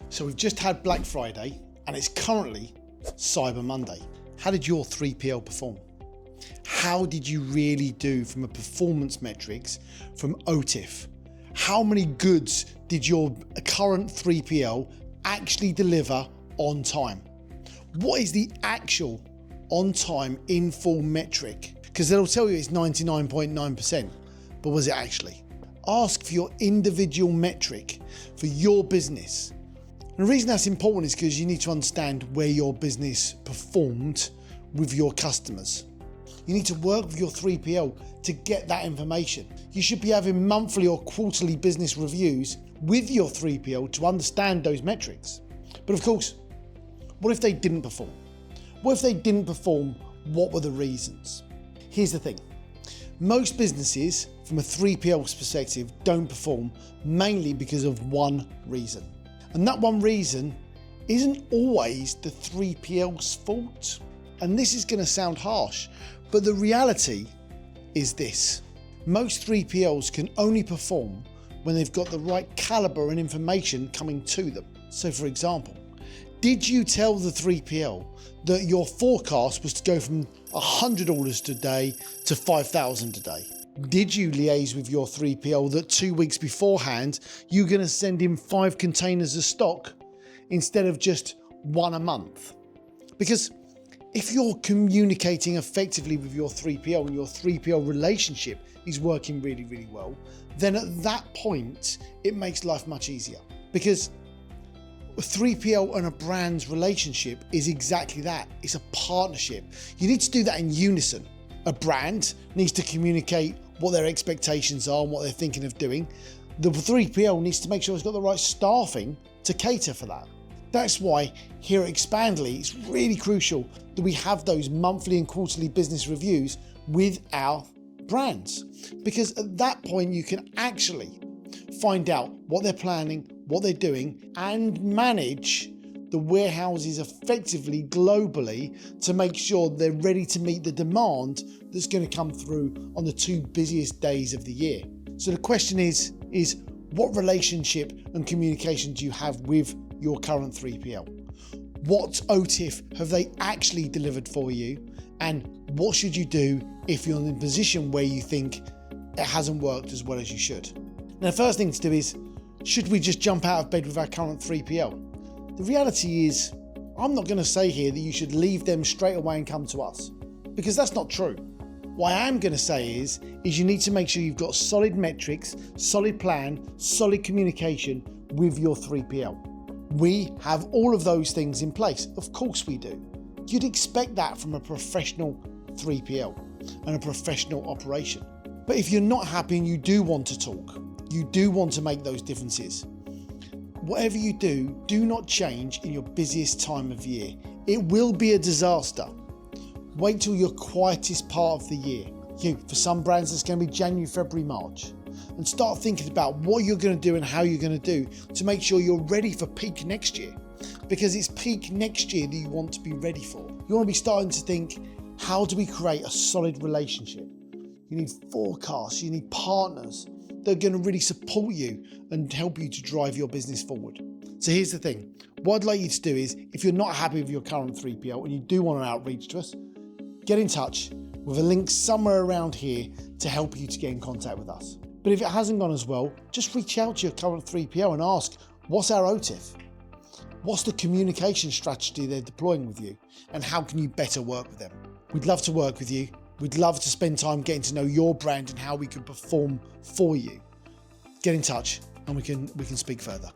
So we've just had Black Friday and it's currently Cyber Monday. How did your 3PL perform? How did you really do from a performance metrics from OTIF? How many goods did your current 3PL actually deliver on time? What is the actual on time in full metric? Because they'll tell you it's 99.9%, but was it actually? Ask for your individual metric for your business. And the reason that's important is because you need to understand where your business performed with your customers. You need to work with your 3PL to get that information. You should be having monthly or quarterly business reviews with your 3PL to understand those metrics. But of course, what if they didn't perform? What if they didn't perform? What were the reasons? Here's the thing. Most businesses, from a 3PL's perspective, don't perform mainly because of one reason. And that one reason isn't always the 3PL's fault. And this is going to sound harsh, but the reality is this. Most 3PLs can only perform when they've got the right caliber and information coming to them. So for example, did you tell the 3PL that your forecast was to go from 100 orders a day to 5,000 a day? Did you liaise with your 3PL that 2 weeks beforehand, you're going to send in 5 containers of stock instead of just 1 a month? Because if you're communicating effectively with your 3PL and your 3PL relationship is working really, really well, then at that point, it makes life much easier. Because a 3PL and a brand's relationship is exactly that. It's a partnership. You need to do that in unison. A brand needs to communicate what their expectations are and what they're thinking of doing. The 3PL needs to make sure it's got the right staffing to cater for that. That's why here at Expandly, it's really crucial that we have those monthly and quarterly business reviews with our brands. Because at that point, you can actually find out what they're planning, what they're doing, and manage the warehouses effectively globally to make sure they're ready to meet the demand that's going to come through on the 2 busiest days of the year. So the question is what relationship and communication do you have with your current 3PL? What OTIF have they actually delivered for you? And what should you do if you're in a position where you think it hasn't worked as well as you should? Now, the first thing to do is, should we just jump out of bed with our current 3PL? The reality is, I'm not going to say here that you should leave them straight away and come to us, because that's not true. What I am going to say is you need to make sure you've got solid metrics, solid plan, solid communication with your 3PL. We have all of those things in place. Of course we do. You'd expect that from a professional 3PL and a professional operation. But if you're not happy and you do want to talk, you do want to make those differences, whatever you do, do not change in your busiest time of year. It will be a disaster. Wait till your quietest part of the year. For some brands, it's going to be January, February, March. And start thinking about what you're going to do and how you're going to do to make sure you're ready for peak next year. Because it's peak next year that you want to be ready for. You want to be starting to think, how do we create a solid relationship? You need forecasts, you need partners that are going to really support you and help you to drive your business forward. So here's the thing. What I'd like you to do is, if you're not happy with your current 3PL and you do want an outreach to us, get in touch with a link somewhere around here to help you to get in contact with us. But if it hasn't gone as well, just reach out to your current 3PL and ask, what's our OTIF? What's the communication strategy they're deploying with you? And how can you better work with them? We'd love to work with you. We'd love to spend time getting to know your brand and how we can perform for you. Get in touch and we can speak further.